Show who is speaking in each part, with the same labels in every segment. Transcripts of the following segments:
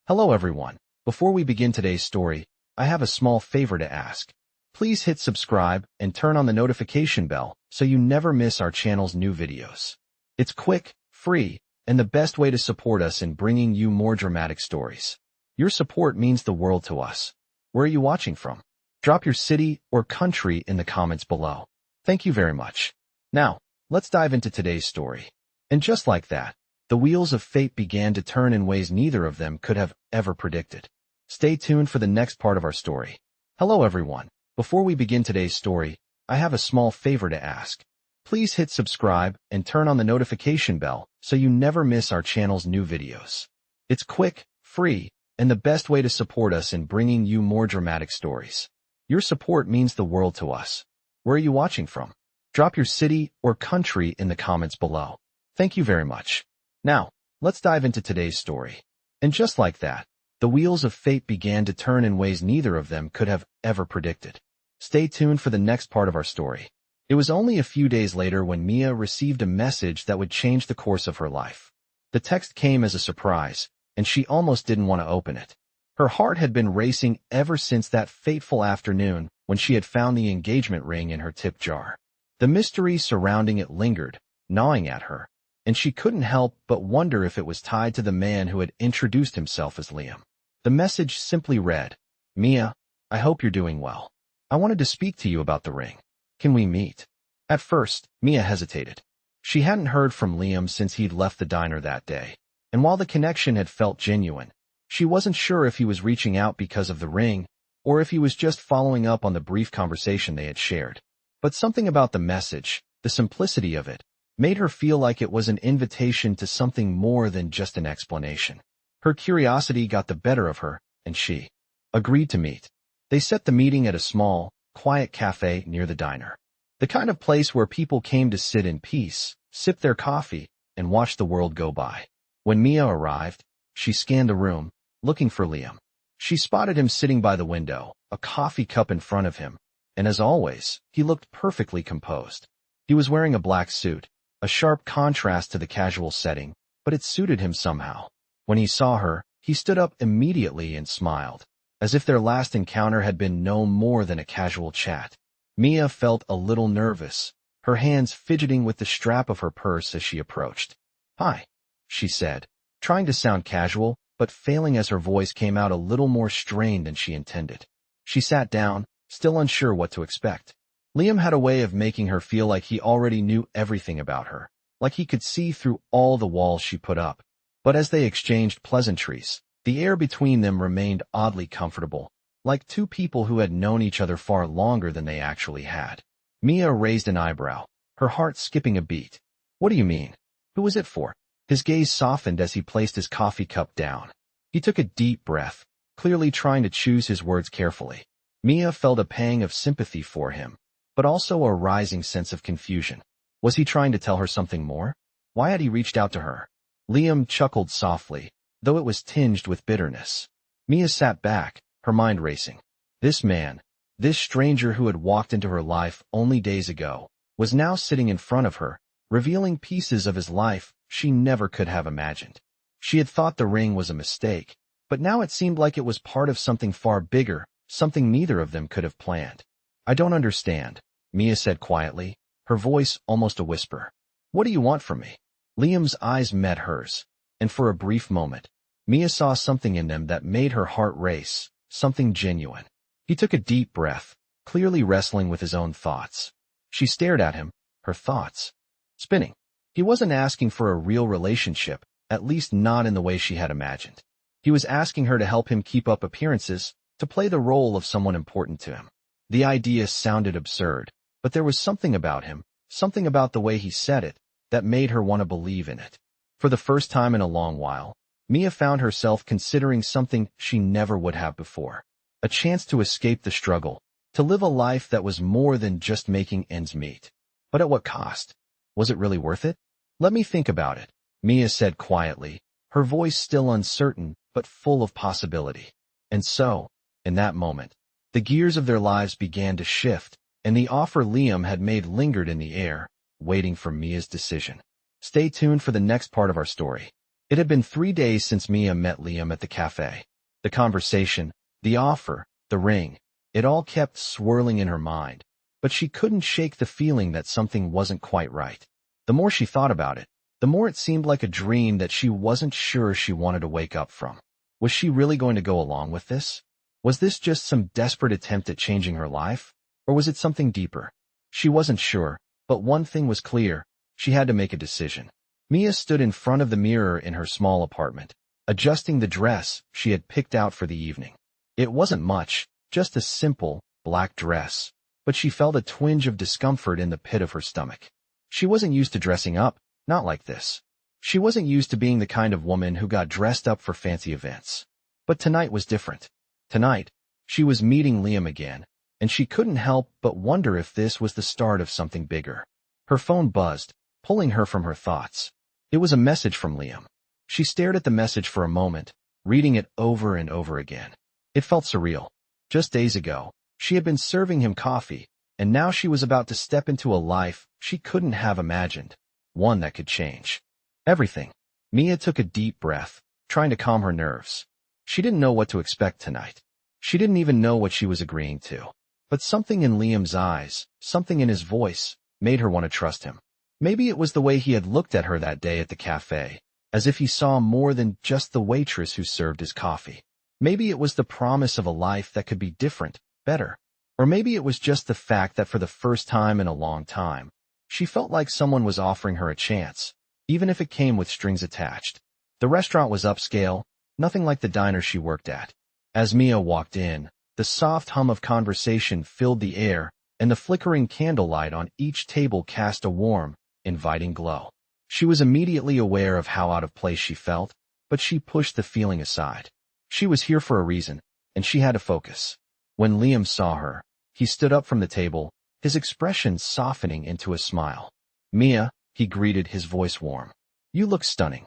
Speaker 1: Hello everyone. Before we begin today's story, I have a small favor to ask. Please hit subscribe and turn on the notification bell so you never miss our channel's new videos. It's quick, free, and the best way to support us in bringing you more dramatic stories. Your support means the world to us. Where are you watching from? Drop your city or country in the comments below. Thank you very much. Now, let's dive into today's story. And just like that, the wheels of fate began to turn in ways neither of them could have ever predicted. Stay tuned for the next part of our story. Hello everyone. Before we begin today's story, I have a small favor to ask. Please hit subscribe and turn on the notification bell so you never miss our channel's new videos. It's quick, free, and the best way to support us in bringing you more dramatic stories. Your support means the world to us. Where are you watching from? Drop your city or country in the comments below. Thank you very much. Now, let's dive into today's story. And just like that, the wheels of fate began to turn in ways neither of them could have ever predicted. Stay tuned for the next part of our story. It was only a few days later when Mia received a message that would change the course of her life. The text came as a surprise, and she almost didn't want to open it. Her heart had been racing ever since that fateful afternoon when she had found the engagement ring in her tip jar. The mystery surrounding it lingered, gnawing at her, and she couldn't help but wonder if it was tied to the man who had introduced himself as Liam. The message simply read, "Mia, I hope you're doing well. I wanted to speak to you about the ring. Can we meet?" At first, Mia hesitated. She hadn't heard from Liam since he'd left the diner that day, and while the connection had felt genuine, she wasn't sure if he was reaching out because of the ring or if he was just following up on the brief conversation they had shared. But something about the message, the simplicity of it, made her feel like it was an invitation to something more than just an explanation. Her curiosity got the better of her, and she agreed to meet. They set the meeting at a small, quiet cafe near the diner. The kind of place where people came to sit in peace, sip their coffee, and watch the world go by. When Mia arrived, she scanned the room, looking for Liam. She spotted him sitting by the window, a coffee cup in front of him, and as always, he looked perfectly composed. He was wearing a black suit, a sharp contrast to the casual setting, but it suited him somehow. When he saw her, he stood up immediately and smiled, as if their last encounter had been no more than a casual chat. Mia felt a little nervous, her hands fidgeting with the strap of her purse as she approached. "Hi," she said, trying to sound casual, but failing as her voice came out a little more strained than she intended. She sat down, still unsure what to expect. Liam had a way of making her feel like he already knew everything about her, like he could see through all the walls she put up. But as they exchanged pleasantries, the air between them remained oddly comfortable, like two people who had known each other far longer than they actually had. Mia raised an eyebrow, her heart skipping a beat. "What do you mean? Who was it for?" His gaze softened as he placed his coffee cup down. He took a deep breath, clearly trying to choose his words carefully. Mia felt a pang of sympathy for him, but also a rising sense of confusion. Was he trying to tell her something more? Why had he reached out to her? Liam chuckled softly, though it was tinged with bitterness. Mia sat back, her mind racing. This man, this stranger who had walked into her life only days ago, was now sitting in front of her, revealing pieces of his life she never could have imagined. She had thought the ring was a mistake, but now it seemed like it was part of something far bigger, something neither of them could have planned. "I don't understand," Mia said quietly, her voice almost a whisper. "What do you want from me?" Liam's eyes met hers, and for a brief moment, Mia saw something in them that made her heart race, something genuine. He took a deep breath, clearly wrestling with his own thoughts. She stared at him, her thoughts spinning. He wasn't asking for a real relationship, at least not in the way she had imagined. He was asking her to help him keep up appearances, to play the role of someone important to him. The idea sounded absurd, but there was something about him, something about the way he said it, that made her want to believe in it. For the first time in a long while, Mia found herself considering something she never would have before. A chance to escape the struggle, to live a life that was more than just making ends meet. But at what cost? Was it really worth it? "Let me think about it," Mia said quietly, her voice still uncertain but full of possibility. And so, in that moment, the gears of their lives began to shift, and the offer Liam had made lingered in the air, waiting for Mia's decision. Stay tuned for the next part of our story. It had been 3 days since Mia met Liam at the cafe. The conversation, the offer, the ring, it all kept swirling in her mind, but she couldn't shake the feeling that something wasn't quite right. The more she thought about it, the more it seemed like a dream that she wasn't sure she wanted to wake up from. Was she really going to go along with this? Was this just some desperate attempt at changing her life? Or was it something deeper? She wasn't sure, but one thing was clear. She had to make a decision. Mia stood in front of the mirror in her small apartment, adjusting the dress she had picked out for the evening. It wasn't much, just a simple, black dress, but she felt a twinge of discomfort in the pit of her stomach. She wasn't used to dressing up, not like this. She wasn't used to being the kind of woman who got dressed up for fancy events. But tonight was different. Tonight, she was meeting Liam again, and she couldn't help but wonder if this was the start of something bigger. Her phone buzzed, pulling her from her thoughts. It was a message from Liam. She stared at the message for a moment, reading it over and over again. It felt surreal. Just days ago, she had been serving him coffee, and now she was about to step into a life she couldn't have imagined, one that could change everything. Mia took a deep breath, trying to calm her nerves. She didn't know what to expect tonight. She didn't even know what she was agreeing to. But something in Liam's eyes, something in his voice, made her want to trust him. Maybe it was the way he had looked at her that day at the cafe, as if he saw more than just the waitress who served his coffee. Maybe it was the promise of a life that could be different, better. Or maybe it was just the fact that for the first time in a long time, she felt like someone was offering her a chance, even if it came with strings attached. The restaurant was upscale, nothing like the diner she worked at. As Mia walked in, the soft hum of conversation filled the air, and the flickering candlelight on each table cast a warm, inviting glow. She was immediately aware of how out of place she felt, but she pushed the feeling aside. She was here for a reason, and she had to focus. When Liam saw her, he stood up from the table, his expression softening into a smile. "Mia," he greeted, his voice warm. "You look stunning."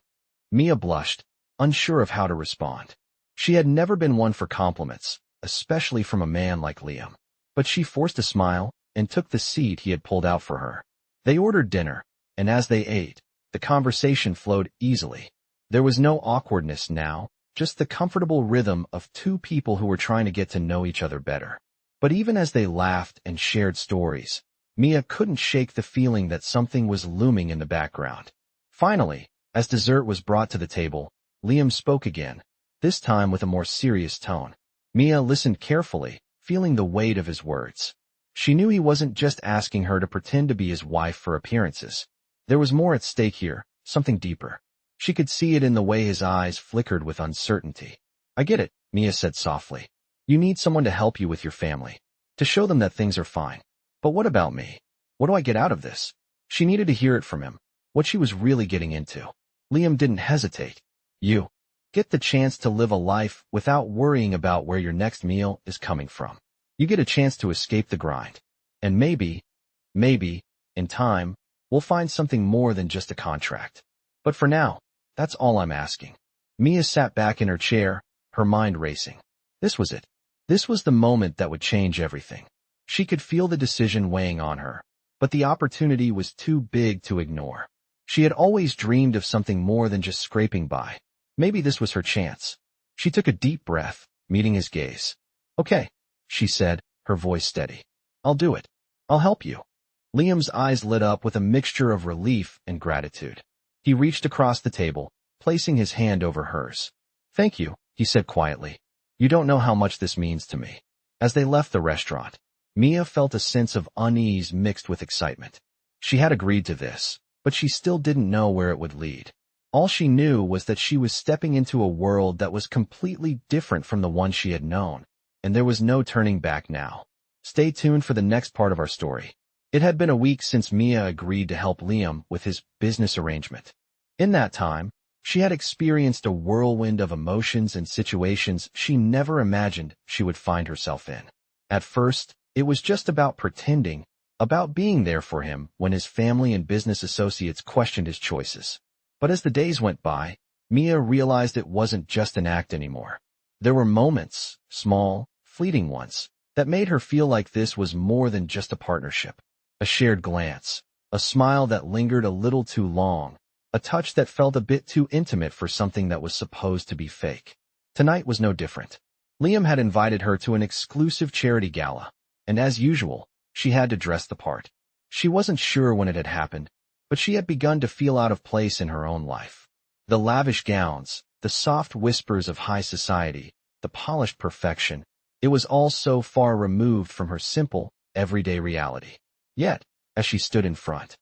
Speaker 1: Mia blushed, unsure of how to respond. She had never been one for compliments, especially from a man like Liam. But she forced a smile and took the seat he had pulled out for her. They ordered dinner, and as they ate, the conversation flowed easily. There was no awkwardness now, just the comfortable rhythm of two people who were trying to get to know each other better. But even as they laughed and shared stories, Mia couldn't shake the feeling that something was looming in the background. Finally, as dessert was brought to the table, Liam spoke again, this time with a more serious tone. Mia listened carefully, feeling the weight of his words. She knew he wasn't just asking her to pretend to be his wife for appearances. There was more at stake here, something deeper. She could see it in the way his eyes flickered with uncertainty. "I get it," Mia said softly. "You need someone to help you with your family, to show them that things are fine. But what about me? What do I get out of this?" She needed to hear it from him, what she was really getting into. Liam didn't hesitate. "You get the chance to live a life without worrying about where your next meal is coming from. You get a chance to escape the grind. And maybe, in time, we'll find something more than just a contract. But for now, that's all I'm asking." Mia sat back in her chair, her mind racing. This was it. This was the moment that would change everything. She could feel the decision weighing on her, but the opportunity was too big to ignore. She had always dreamed of something more than just scraping by. Maybe this was her chance. She took a deep breath, meeting his gaze. "Okay," she said, her voice steady. "I'll do it. I'll help you." Liam's eyes lit up with a mixture of relief and gratitude. He reached across the table, placing his hand over hers. "Thank you," he said quietly. "You don't know how much this means to me." As they left the restaurant, Mia felt a sense of unease mixed with excitement. She had agreed to this, but she still didn't know where it would lead. All she knew was that she was stepping into a world that was completely different from the one she had known, and there was no turning back now. Stay tuned for the next part of our story. It had been a week since Mia agreed to help Liam with his business arrangement. In that time, she had experienced a whirlwind of emotions and situations she never imagined she would find herself in. At first, it was just about pretending, about being there for him when his family and business associates questioned his choices. But as the days went by, Mia realized it wasn't just an act anymore. There were moments, small, fleeting ones, that made her feel like this was more than just a partnership. A shared glance, a smile that lingered a little too long, a touch that felt a bit too intimate for something that was supposed to be fake. Tonight was no different. Liam had invited her to an exclusive charity gala, and as usual, she had to dress the part. She wasn't sure when it had happened, but she had begun to feel out of place in her own life. The lavish gowns, the soft whispers of high society, the polished perfection, it was all so far removed from her simple, everyday reality. Yet, as she stood in front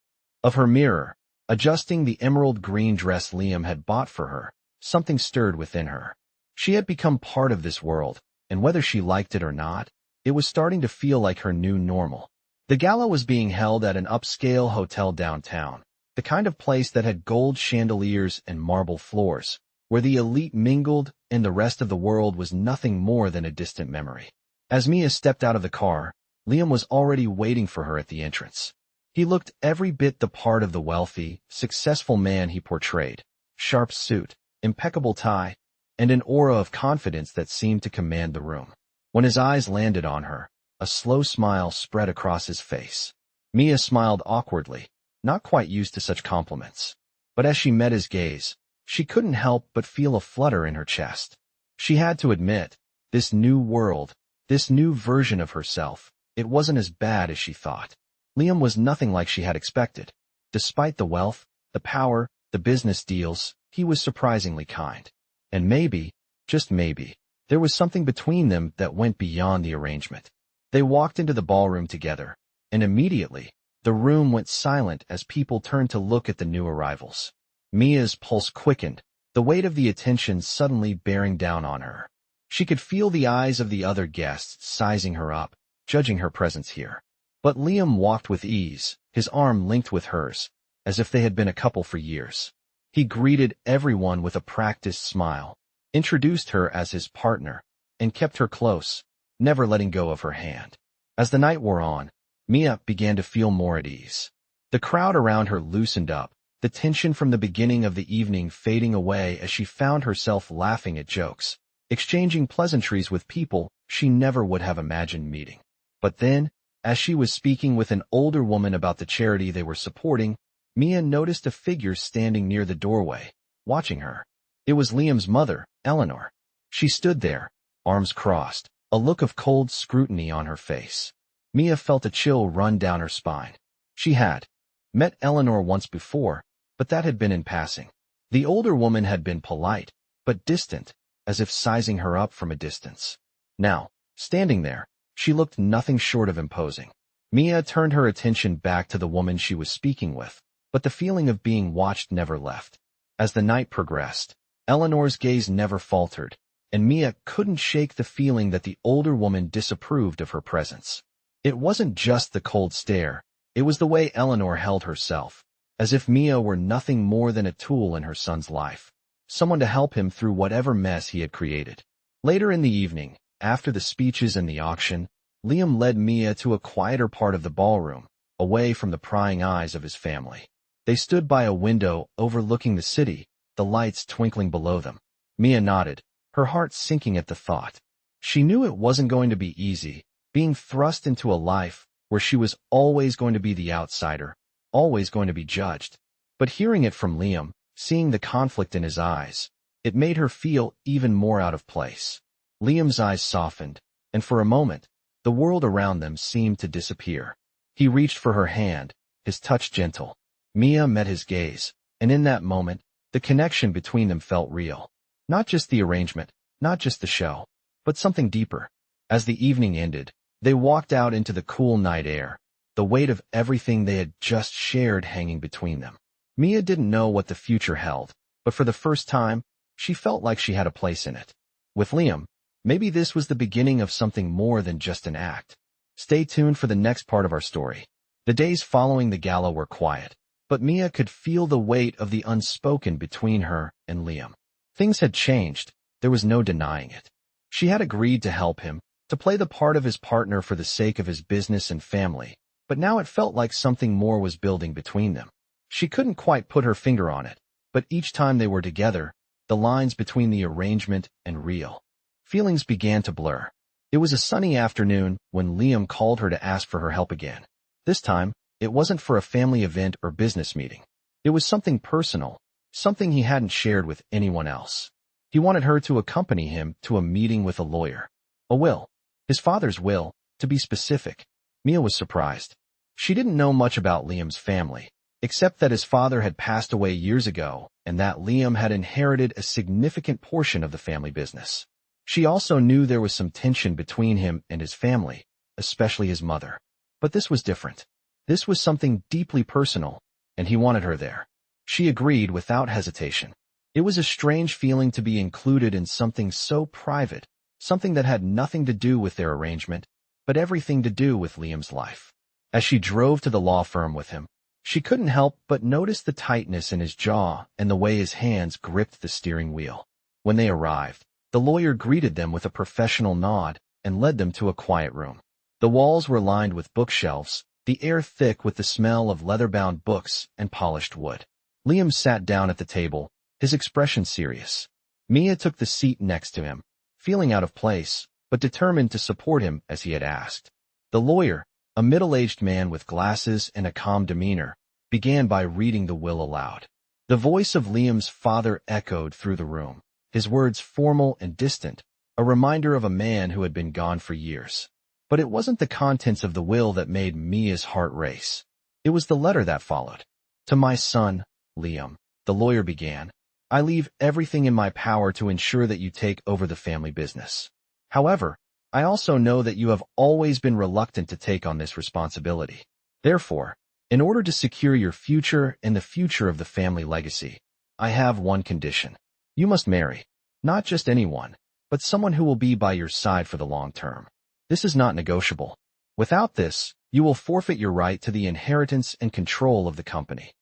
Speaker 1: of her mirror, adjusting the emerald green dress Liam had bought for her, something stirred within her. She had become part of this world, and whether she liked it or not, it was starting to feel like her new normal. The gala was being held at an upscale hotel downtown, the kind of place that had gold chandeliers and marble floors, where the elite mingled and the rest of the world was nothing more than a distant memory. As Mia stepped out of the car, Liam was already waiting for her at the entrance. He looked every bit the part of the wealthy, successful man he portrayed. Sharp suit, impeccable tie, and an aura of confidence that seemed to command the room. When his eyes landed on her, a slow smile spread across his face. Mia smiled awkwardly, not quite used to such compliments. But as she met his gaze, she couldn't help but feel a flutter in her chest. She had to admit, this new world, this new version of herself, it wasn't as bad as she thought. Liam was nothing like she had expected. Despite the wealth, the power, the business deals, he was surprisingly kind. And maybe, just maybe, there was something between them that went beyond the arrangement. They walked into the ballroom together, and immediately, the room went silent as people turned to look at the new arrivals. Mia's pulse quickened, the weight of the attention suddenly bearing down on her. She could feel the eyes of the other guests sizing her up, judging her presence here. But Liam walked with ease, his arm linked with hers, as if they had been a couple for years. He greeted everyone with a practiced smile, introduced her as his partner, and kept her close, never letting go of her hand. As the night wore on, Mia began to feel more at ease. The crowd around her loosened up, the tension from the beginning of the evening fading away as she found herself laughing at jokes, exchanging pleasantries with people she never would have imagined meeting. But then, as she was speaking with an older woman about the charity they were supporting, Mia noticed a figure standing near the doorway, watching her. It was Liam's mother, Eleanor. She stood there, arms crossed, a look of cold scrutiny on her face. Mia felt a chill run down her spine. She had met Eleanor once before, but that had been in passing. The older woman had been polite, but distant, as if sizing her up from a distance. Now, standing there, she looked nothing short of imposing. Mia turned her attention back to the woman she was speaking with, but the feeling of being watched never left. As the night progressed, Eleanor's gaze never faltered, and Mia couldn't shake the feeling that the older woman disapproved of her presence. It wasn't just the cold stare, it was the way Eleanor held herself, as if Mia were nothing more than a tool in her son's life, someone to help him through whatever mess he had created. Later in the evening, after the speeches and the auction, Liam led Mia to a quieter part of the ballroom, away from the prying eyes of his family. They stood by a window overlooking the city, the lights twinkling below them. Mia nodded, her heart sinking at the thought. She knew it wasn't going to be easy, being thrust into a life where she was always going to be the outsider, always going to be judged. But hearing it from Liam, seeing the conflict in his eyes, it made her feel even more out of place. Liam's eyes softened, and for a moment, the world around them seemed to disappear. He reached for her hand, his touch gentle. Mia met his gaze, and in that moment, the connection between them felt real. Not just the arrangement, not just the show, but something deeper. As the evening ended, they walked out into the cool night air, the weight of everything they had just shared hanging between them. Mia didn't know what the future held, but for the first time, she felt like she had a place in it. With Liam, maybe this was the beginning of something more than just an act. Stay tuned for the next part of our story. The days following the gala were quiet, but Mia could feel the weight of the unspoken between her and Liam. Things had changed, there was no denying it. She had agreed to help him, to play the part of his partner for the sake of his business and family, but now it felt like something more was building between them. She couldn't quite put her finger on it, but each time they were together, the lines between the arrangement and real feelings began to blur. It was a sunny afternoon when Liam called her to ask for her help again. This time, it wasn't for a family event or business meeting. It was something personal, something he hadn't shared with anyone else. He wanted her to accompany him to a meeting with a lawyer. A will. His father's will, to be specific. Mia was surprised. She didn't know much about Liam's family, except that his father had passed away years ago and that Liam had inherited a significant portion of the family business. She also knew there was some tension between him and his family, especially his mother. But this was different. This was something deeply personal, and he wanted her there. She agreed without hesitation. It was a strange feeling to be included in something so private, something that had nothing to do with their arrangement, but everything to do with Liam's life. As she drove to the law firm with him, she couldn't help but notice the tightness in his jaw and the way his hands gripped the steering wheel. When they arrived, the lawyer greeted them with a professional nod and led them to a quiet room. The walls were lined with bookshelves, the air thick with the smell of leather-bound books and polished wood. Liam sat down at the table, his expression serious. Mia took the seat next to him, feeling out of place, but determined to support him as he had asked. The lawyer, a middle-aged man with glasses and a calm demeanor, began by reading the will aloud. The voice of Liam's father echoed through the room, his words formal and distant, a reminder of a man who had been gone for years. But it wasn't the contents of the will that made Mia's heart race. It was the letter that followed. To my son, Liam, the lawyer began, I leave everything in my power to ensure that you take over the family business. However, I also know that you have always been reluctant to take on this responsibility. Therefore, in order to secure your future and the future of the family legacy, I have one condition. You must marry, not just anyone, but someone who will be by your side for the long term. This is not negotiable. Without this, you will forfeit your right to the inheritance and control of the company.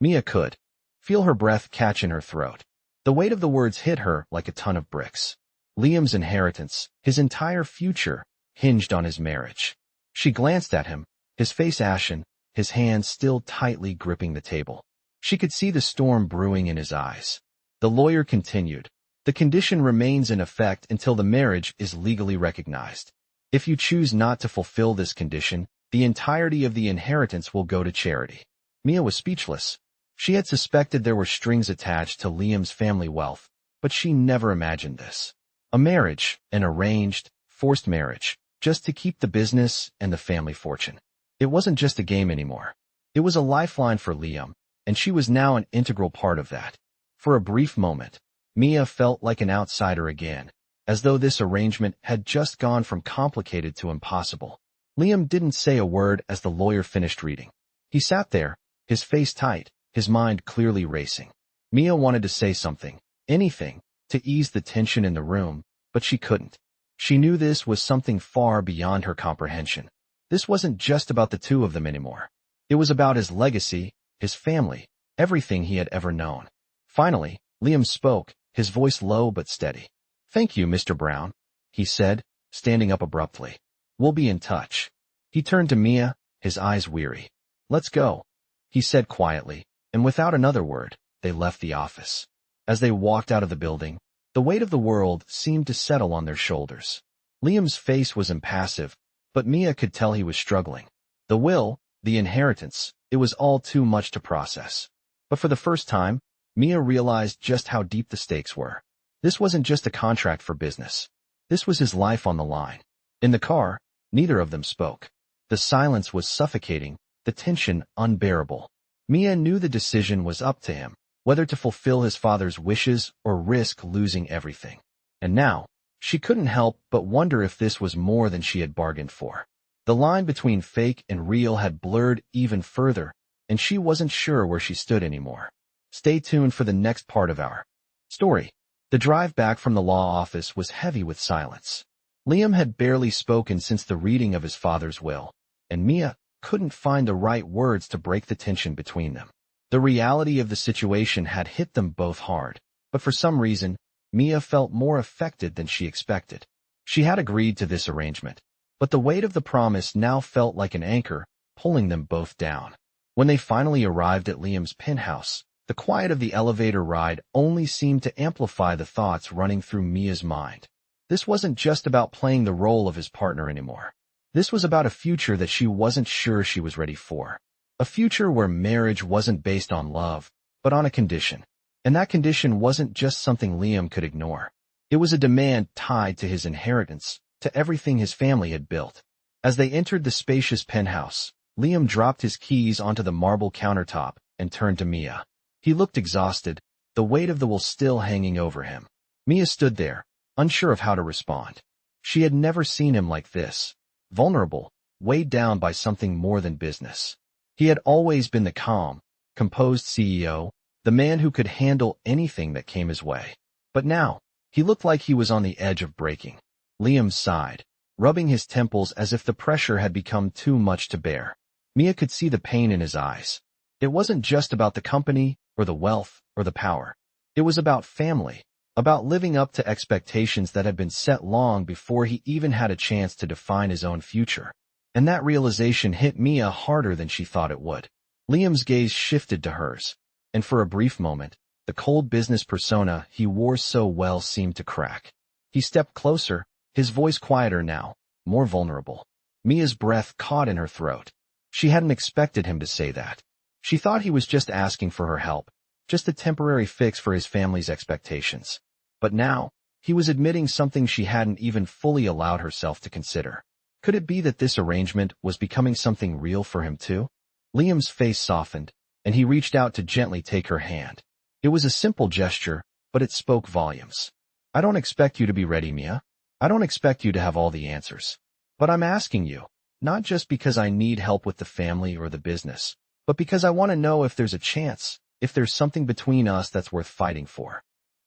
Speaker 1: Mia could feel her breath catch in her throat. The weight of the words hit her like a ton of bricks. Liam's inheritance, his entire future, hinged on his marriage. She glanced at him, his face ashen, his hands still tightly gripping the table. She could see the storm brewing in his eyes. The lawyer continued, the condition remains in effect until the marriage is legally recognized. If you choose not to fulfill this condition, the entirety of the inheritance will go to charity. Mia was speechless. She had suspected there were strings attached to Liam's family wealth, but she never imagined this. A marriage, an arranged, forced marriage, just to keep the business and the family fortune. It wasn't just a game anymore. It was a lifeline for Liam, and she was now an integral part of that. For a brief moment, Mia felt like an outsider again, as though this arrangement had just gone from complicated to impossible. Liam didn't say a word as the lawyer finished reading. He sat there, his face tight, his mind clearly racing. Mia wanted to say something, anything, to ease the tension in the room, but she couldn't. She knew this was something far beyond her comprehension. This wasn't just about the two of them anymore. It was about his legacy, his family, everything he had ever known. Finally, Liam spoke, his voice low but steady. Thank you, Mr. Brown, he said, standing up abruptly. We'll be in touch. He turned to Mia, his eyes weary. Let's go, he said quietly, and without another word, they left the office. As they walked out of the building, the weight of the world seemed to settle on their shoulders. Liam's face was impassive, but Mia could tell he was struggling. The will, the inheritance, it was all too much to process. But for the first time, Mia realized just how deep the stakes were. This wasn't just a contract for business. This was his life on the line. In the car, neither of them spoke. The silence was suffocating, the tension unbearable. Mia knew the decision was up to him, whether to fulfill his father's wishes or risk losing everything. And now, she couldn't help but wonder if this was more than she had bargained for. The line between fake and real had blurred even further, and she wasn't sure where she stood anymore. Stay tuned for the next part of our story. The drive back from the law office was heavy with silence. Liam had barely spoken since the reading of his father's will, and Mia couldn't find the right words to break the tension between them. The reality of the situation had hit them both hard, but for some reason, Mia felt more affected than she expected. She had agreed to this arrangement, but the weight of the promise now felt like an anchor, pulling them both down. When they finally arrived at Liam's penthouse, the quiet of the elevator ride only seemed to amplify the thoughts running through Mia's mind. This wasn't just about playing the role of his partner anymore. This was about a future that she wasn't sure she was ready for. A future where marriage wasn't based on love, but on a condition. And that condition wasn't just something Liam could ignore. It was a demand tied to his inheritance, to everything his family had built. As they entered the spacious penthouse, Liam dropped his keys onto the marble countertop and turned to Mia. He looked exhausted, the weight of the will still hanging over him. Mia stood there, unsure of how to respond. She had never seen him like this, vulnerable, weighed down by something more than business. He had always been the calm, composed CEO, the man who could handle anything that came his way. But now, he looked like he was on the edge of breaking. Liam sighed, rubbing his temples as if the pressure had become too much to bear. Mia could see the pain in his eyes. It wasn't just about the company, or the wealth, or the power. It was about family, about living up to expectations that had been set long before he even had a chance to define his own future. And that realization hit Mia harder than she thought it would. Liam's gaze shifted to hers, and for a brief moment, the cold business persona he wore so well seemed to crack. He stepped closer, his voice quieter now, more vulnerable. Mia's breath caught in her throat. She hadn't expected him to say that. She thought he was just asking for her help, just a temporary fix for his family's expectations. But now, he was admitting something she hadn't even fully allowed herself to consider. Could it be that this arrangement was becoming something real for him too? Liam's face softened, and he reached out to gently take her hand. It was a simple gesture, but it spoke volumes. I don't expect you to be ready, Mia. I don't expect you to have all the answers. But I'm asking you, not just because I need help with the family or the business, but because I want to know if there's a chance, if there's something between us that's worth fighting for.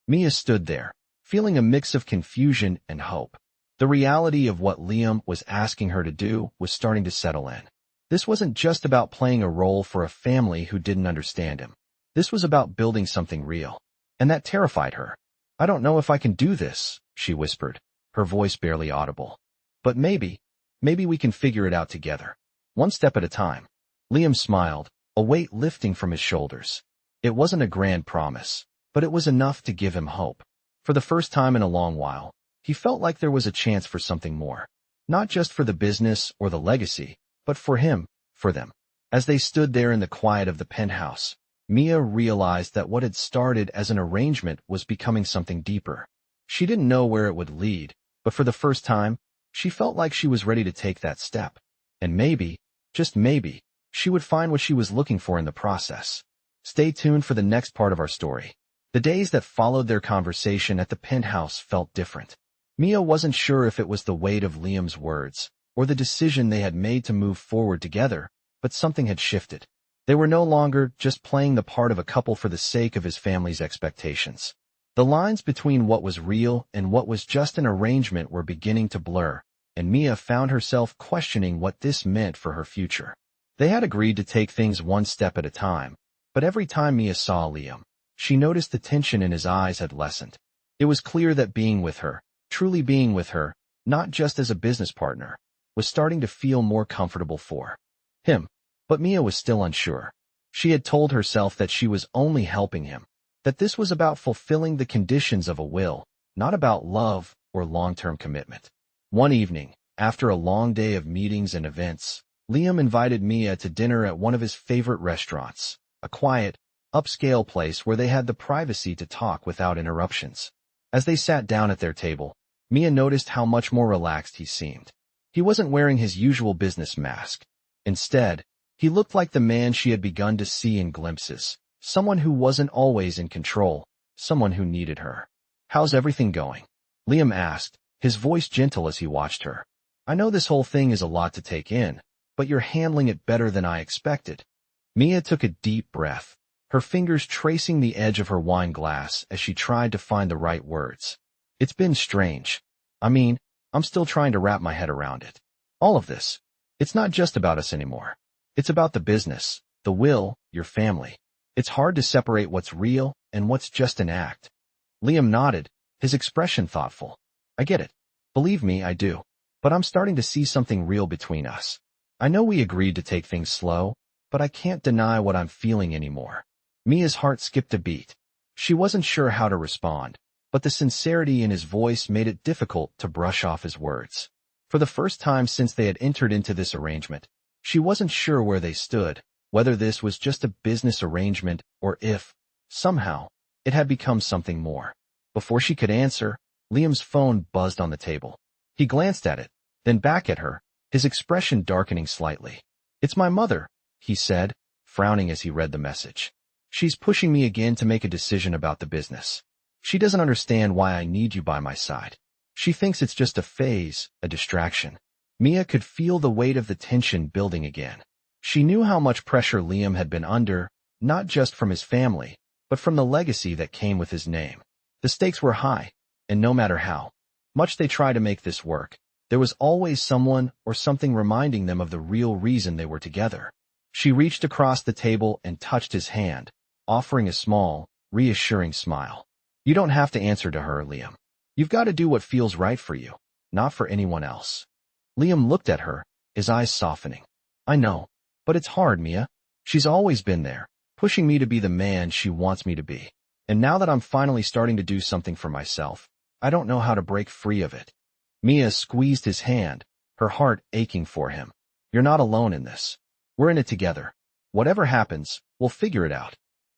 Speaker 1: Mia stood there, feeling a mix of confusion and hope. The reality of what Liam was asking her to do was starting to settle in. This wasn't just about playing a role for a family who didn't understand him. This was about building something real. And that terrified her. I don't know if I can do this, she whispered, her voice barely audible. But maybe we can figure it out together. One step at a time. Liam smiled, a weight lifting from his shoulders. It wasn't a grand promise, but it was enough to give him hope. For the first time in a long while, he felt like there was a chance for something more. Not just for the business or the legacy, but for him, for them. As they stood there in the quiet of the penthouse, Mia realized that what had started as an arrangement was becoming something deeper. She didn't know where it would lead, but for the first time, she felt like she was ready to take that step. And maybe, just maybe, she would find what she was looking for in the process. Stay tuned for the next part of our story. The days that followed their conversation at the penthouse felt different. Mia wasn't sure if it was the weight of Liam's words, or the decision they had made to move forward together, but something had shifted. They were no longer just playing the part of a couple for the sake of his family's expectations. The lines between what was real and what was just an arrangement were beginning to blur, and Mia found herself questioning what this meant for her future. They had agreed to take things one step at a time, but every time Mia saw Liam, she noticed the tension in his eyes had lessened. It was clear that being with her, truly being with her, not just as a business partner, was starting to feel more comfortable for him. But Mia was still unsure. She had told herself that she was only helping him, that this was about fulfilling the conditions of a will, not about love or long-term commitment. One evening, after a long day of meetings and events, Liam invited Mia to dinner at one of his favorite restaurants, a quiet, upscale place where they had the privacy to talk without interruptions. As they sat down at their table, Mia noticed how much more relaxed he seemed. He wasn't wearing his usual business mask. Instead, he looked like the man she had begun to see in glimpses, someone who wasn't always in control, someone who needed her. How's everything going? Liam asked, his voice gentle as he watched her. I know this whole thing is a lot to take in, but you're handling it better than I expected. Mia took a deep breath, her fingers tracing the edge of her wine glass as she tried to find the right words. It's been strange. I'm still trying to wrap my head around it. All of this. It's not just about us anymore. It's about the business, the will, your family. It's hard to separate what's real and what's just an act. Liam nodded, his expression thoughtful. I get it. Believe me, I do. But I'm starting to see something real between us. I know we agreed to take things slow, but I can't deny what I'm feeling anymore. Mia's heart skipped a beat. She wasn't sure how to respond, but the sincerity in his voice made it difficult to brush off his words. For the first time since they had entered into this arrangement, she wasn't sure where they stood, whether this was just a business arrangement or if, somehow, it had become something more. Before she could answer, Liam's phone buzzed on the table. He glanced at it, then back at her, his expression darkening slightly. "It's my mother," he said, frowning as he read the message. "She's pushing me again to make a decision about the business. She doesn't understand why I need you by my side. She thinks it's just a phase, a distraction." Mia could feel the weight of the tension building again. She knew how much pressure Liam had been under, not just from his family, but from the legacy that came with his name. The stakes were high, and no matter how much they tried to make this work, there was always someone or something reminding them of the real reason they were together. She reached across the table and touched his hand, offering a small, reassuring smile. "You don't have to answer to her, Liam. You've got to do what feels right for you, not for anyone else." Liam looked at her, his eyes softening. "I know, but it's hard, Mia. She's always been there, pushing me to be the man she wants me to be. And now that I'm finally starting to do something for myself, I don't know how to break free of it." Mia squeezed his hand, her heart aching for him. "You're not alone in this. We're in it together. Whatever happens, we'll figure it out."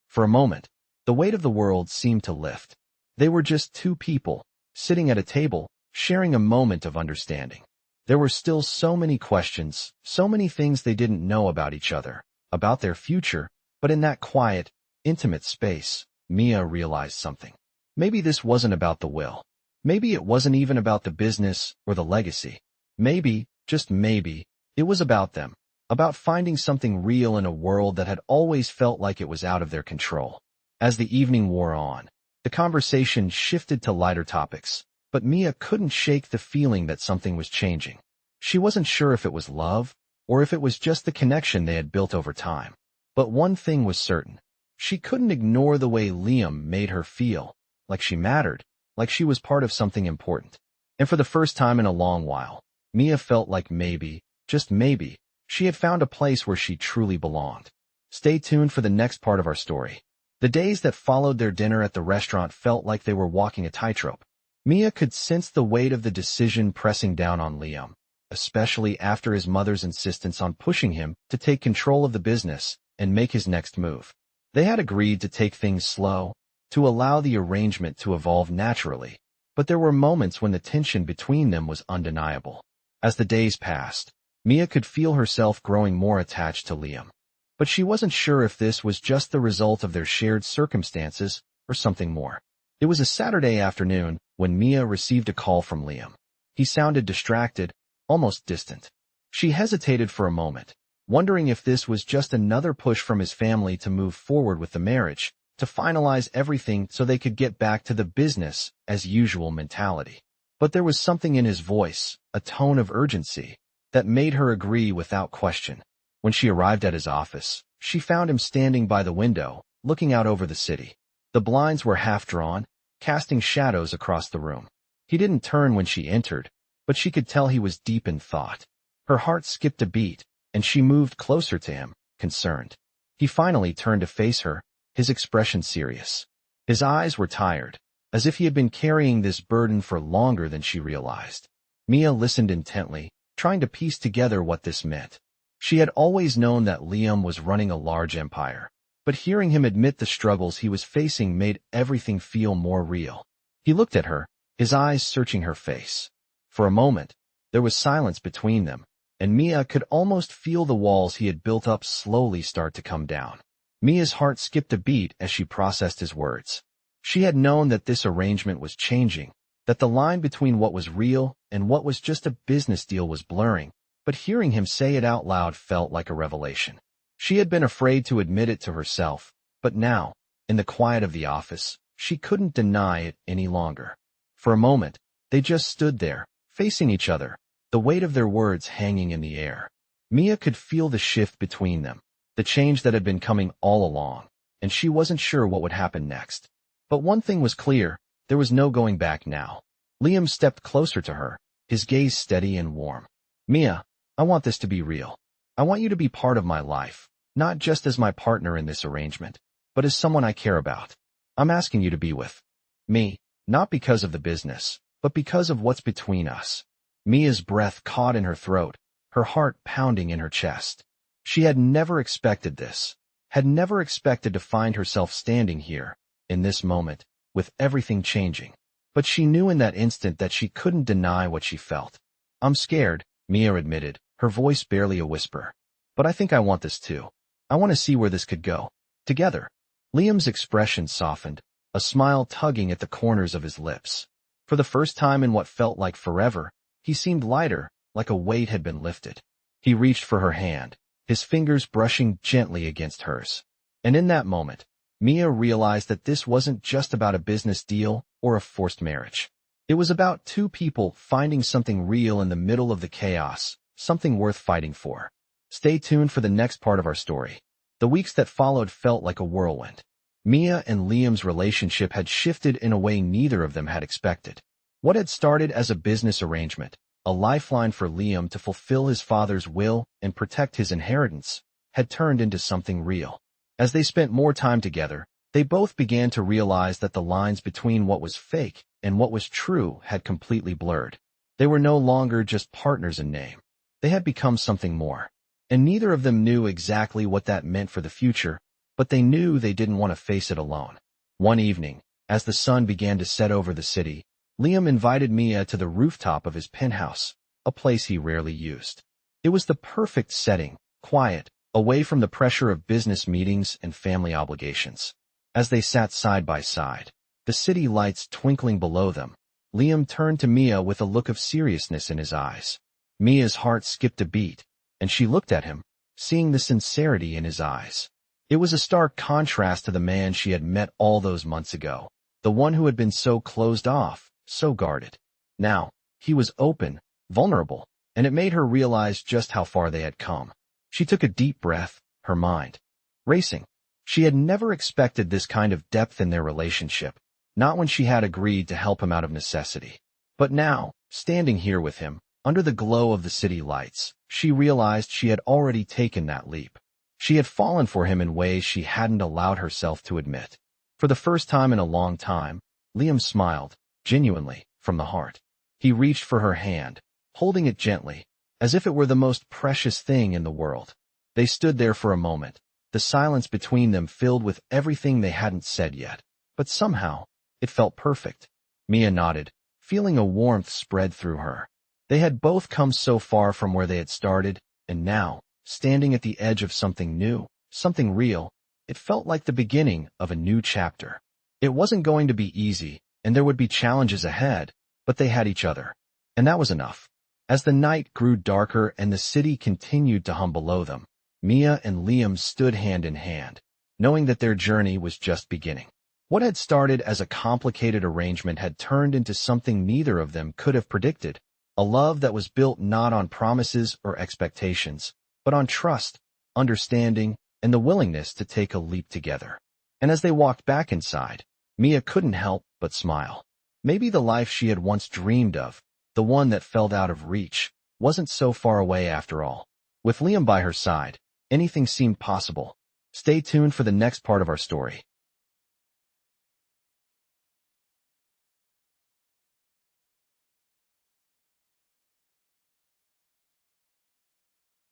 Speaker 1: For a moment, the weight of the world seemed to lift. They were just two people, sitting at a table, sharing a moment of understanding. There were still so many questions, so many things they didn't know about each other, about their future, but in that quiet, intimate space, Mia realized something. Maybe this wasn't about the will. Maybe it wasn't even about the business or the legacy. Maybe, just maybe, it was about them, about finding something real in a world that had always felt like it was out of their control. As the evening wore on, the conversation shifted to lighter topics, but Mia couldn't shake the feeling that something was changing. She wasn't sure if it was love, or if it was just the connection they had built over time. But one thing was certain. She couldn't ignore the way Liam made her feel, like she mattered, like she was part of something important. And for the first time in a long while, Mia felt like maybe, just maybe, she had found a place where she truly belonged. Stay tuned for the next part of our story. The days that followed their dinner at the restaurant felt like they were walking a tightrope. Mia could sense the weight of the decision pressing down on Liam, especially after his mother's insistence on pushing him to take control of the business and make his next move. They had agreed to take things slow, to allow the arrangement to evolve naturally, but there were moments when the tension between them was undeniable. As the days passed, Mia could feel herself growing more attached to Liam. But she wasn't sure if this was just the result of their shared circumstances or something more. It was a Saturday afternoon when Mia received a call from Liam. He sounded distracted, almost distant. She hesitated for a moment, wondering if this was just another push from his family to move forward with the marriage, to finalize everything so they could get back to the business as usual mentality. But there was something in his voice, a tone of urgency, that made her agree without question. When she arrived at his office, she found him standing by the window, looking out over the city. The blinds were half drawn, casting shadows across the room. He didn't turn when she entered, but she could tell he was deep in thought. Her heart skipped a beat, and she moved closer to him, concerned. He finally turned to face her, his expression serious. His eyes were tired, as if he had been carrying this burden for longer than she realized. Mia listened intently, trying to piece together what this meant. She had always known that Liam was running a large empire, but hearing him admit the struggles he was facing made everything feel more real. He looked at her, his eyes searching her face. For a moment, there was silence between them, and Mia could almost feel the walls he had built up slowly start to come down. Mia's heart skipped a beat as she processed his words. She had known that this arrangement was changing, that the line between what was real and what was just a business deal was blurring, but hearing him say it out loud felt like a revelation. She had been afraid to admit it to herself, but now, in the quiet of the office, she couldn't deny it any longer. For a moment, they just stood there, facing each other, the weight of their words hanging in the air. Mia could feel the shift between them, the change that had been coming all along, and she wasn't sure what would happen next. But one thing was clear, there was no going back now. Liam stepped closer to her, his gaze steady and warm. "Mia, I want this to be real. I want you to be part of my life, not just as my partner in this arrangement, but as someone I care about. I'm asking you to be with me, not because of the business, but because of what's between us." Mia's breath caught in her throat, her heart pounding in her chest. She had never expected this, had never expected to find herself standing here, in this moment, with everything changing. But she knew in that instant that she couldn't deny what she felt. "I'm scared," Mia admitted, her voice barely a whisper. "But I think I want this too. I want to see where this could go. Together." Liam's expression softened, a smile tugging at the corners of his lips. For the first time in what felt like forever, he seemed lighter, like a weight had been lifted. He reached for her hand, his fingers brushing gently against hers. And in that moment, Mia realized that this wasn't just about a business deal or a forced marriage. It was about two people finding something real in the middle of the chaos, something worth fighting for. Stay tuned for the next part of our story. The weeks that followed felt like a whirlwind. Mia and Liam's relationship had shifted in a way neither of them had expected. What had started as a business arrangement, a lifeline for Liam to fulfill his father's will and protect his inheritance, had turned into something real. As they spent more time together, they both began to realize that the lines between what was fake and what was true had completely blurred. They were no longer just partners in name. They had become something more. And neither of them knew exactly what that meant for the future, but they knew they didn't want to face it alone. One evening, as the sun began to set over the city, Liam invited Mia to the rooftop of his penthouse, a place he rarely used. It was the perfect setting, quiet, away from the pressure of business meetings and family obligations. As they sat side by side, the city lights twinkling below them, Liam turned to Mia with a look of seriousness in his eyes. Mia's heart skipped a beat, and she looked at him, seeing the sincerity in his eyes. It was a stark contrast to the man she had met all those months ago, the one who had been so closed off, so guarded. Now, he was open, vulnerable, and it made her realize just how far they had come. She took a deep breath, her mind racing. She had never expected this kind of depth in their relationship, not when she had agreed to help him out of necessity. But now, standing here with him, under the glow of the city lights, she realized she had already taken that leap. She had fallen for him in ways she hadn't allowed herself to admit. For the first time in a long time, Liam smiled, genuinely, from the heart. He reached for her hand, holding it gently, as if it were the most precious thing in the world. They stood there for a moment, the silence between them filled with everything they hadn't said yet. But somehow, it felt perfect. Mia nodded, feeling a warmth spread through her. They had both come so far from where they had started, and now, standing at the edge of something new, something real, it felt like the beginning of a new chapter. It wasn't going to be easy, and there would be challenges ahead, but they had each other. And that was enough. As the night grew darker and the city continued to hum below them, Mia and Liam stood hand in hand, knowing that their journey was just beginning. What had started as a complicated arrangement had turned into something neither of them could have predicted. A love that was built not on promises or expectations, but on trust, understanding, and the willingness to take a leap together. And as they walked back inside, Mia couldn't help but smile. Maybe the life she had once dreamed of, the one that felt out of reach, wasn't so far away after all. With Liam by her side, anything seemed possible. Stay tuned for the next part of our story.